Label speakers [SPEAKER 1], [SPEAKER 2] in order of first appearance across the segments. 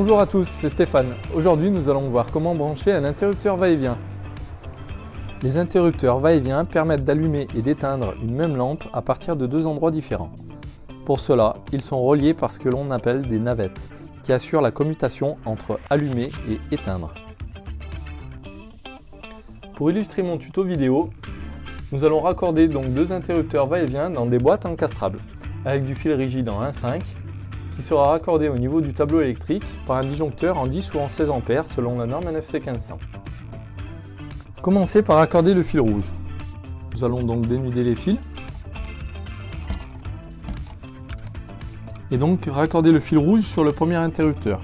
[SPEAKER 1] Bonjour à tous, c'est Stéphane. Aujourd'hui, nous allons voir comment brancher un interrupteur va-et-vient. Les interrupteurs va-et-vient permettent d'allumer et d'éteindre une même lampe à partir de deux endroits différents. Pour cela, ils sont reliés par ce que l'on appelle des navettes, qui assurent la commutation entre allumer et éteindre. Pour illustrer mon tuto vidéo, nous allons raccorder donc deux interrupteurs va-et-vient dans des boîtes encastrables, avec du fil rigide en 1,5 qui sera raccordé au niveau du tableau électrique par un disjoncteur en 10 ou en 16 A selon la norme NFC 1500. Commencez par raccorder le fil rouge. Nous allons donc dénuder les fils et donc raccorder le fil rouge sur le premier interrupteur.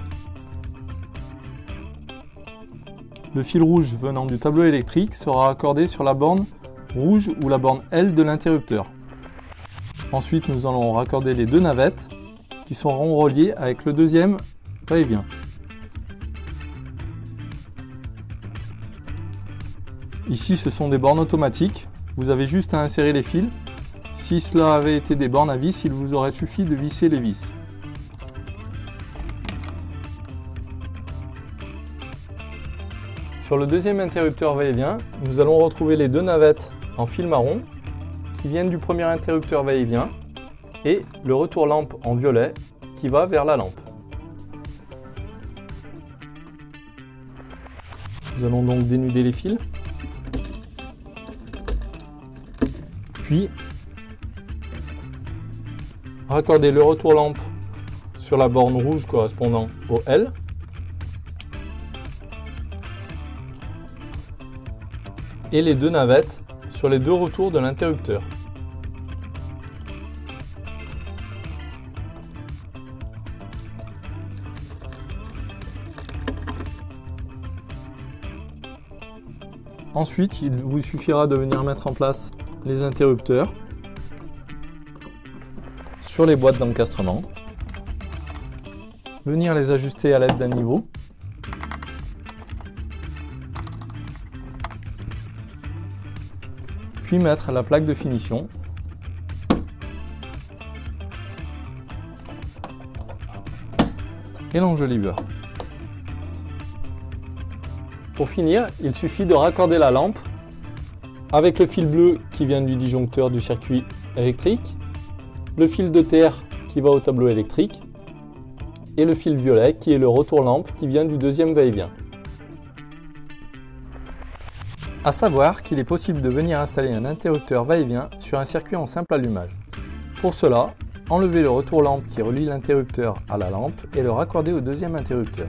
[SPEAKER 1] Le fil rouge venant du tableau électrique sera raccordé sur la borne rouge ou la borne L de l'interrupteur. Ensuite, nous allons raccorder les deux navettes qui seront reliées avec le deuxième va-et-vient. Ici, ce sont des bornes automatiques. Vous avez juste à insérer les fils. Si cela avait été des bornes à vis, il vous aurait suffi de visser les vis. Sur le deuxième interrupteur va-et-vient, nous allons retrouver les deux navettes en fil marron qui viennent du premier interrupteur va-et-vient et le retour lampe en violet qui va vers la lampe. Nous allons donc dénuder les fils, puis raccorder le retour lampe sur la borne rouge correspondant au L, et les deux navettes sur les deux retours de l'interrupteur. Ensuite, il vous suffira de venir mettre en place les interrupteurs sur les boîtes d'encastrement, venir les ajuster à l'aide d'un niveau, puis mettre la plaque de finition et l'enjoliveur. Pour finir, il suffit de raccorder la lampe avec le fil bleu qui vient du disjoncteur du circuit électrique, le fil de terre qui va au tableau électrique et le fil violet qui est le retour lampe qui vient du deuxième va-et-vient. A savoir qu'il est possible de venir installer un interrupteur va-et-vient sur un circuit en simple allumage. Pour cela, enlevez le retour lampe qui relie l'interrupteur à la lampe et le raccorder au deuxième interrupteur.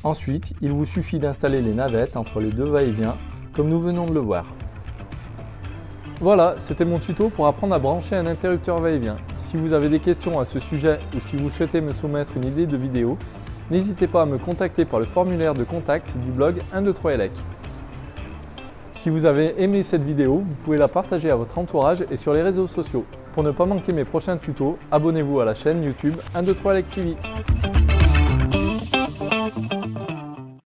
[SPEAKER 1] Ensuite, il vous suffit d'installer les navettes entre les deux va-et-vient, comme nous venons de le voir. Voilà, c'était mon tuto pour apprendre à brancher un interrupteur va-et-vient. Si vous avez des questions à ce sujet ou si vous souhaitez me soumettre une idée de vidéo, n'hésitez pas à me contacter par le formulaire de contact du blog 123elec. Si vous avez aimé cette vidéo, vous pouvez la partager à votre entourage et sur les réseaux sociaux. Pour ne pas manquer mes prochains tutos, abonnez-vous à la chaîne YouTube 123elec TV.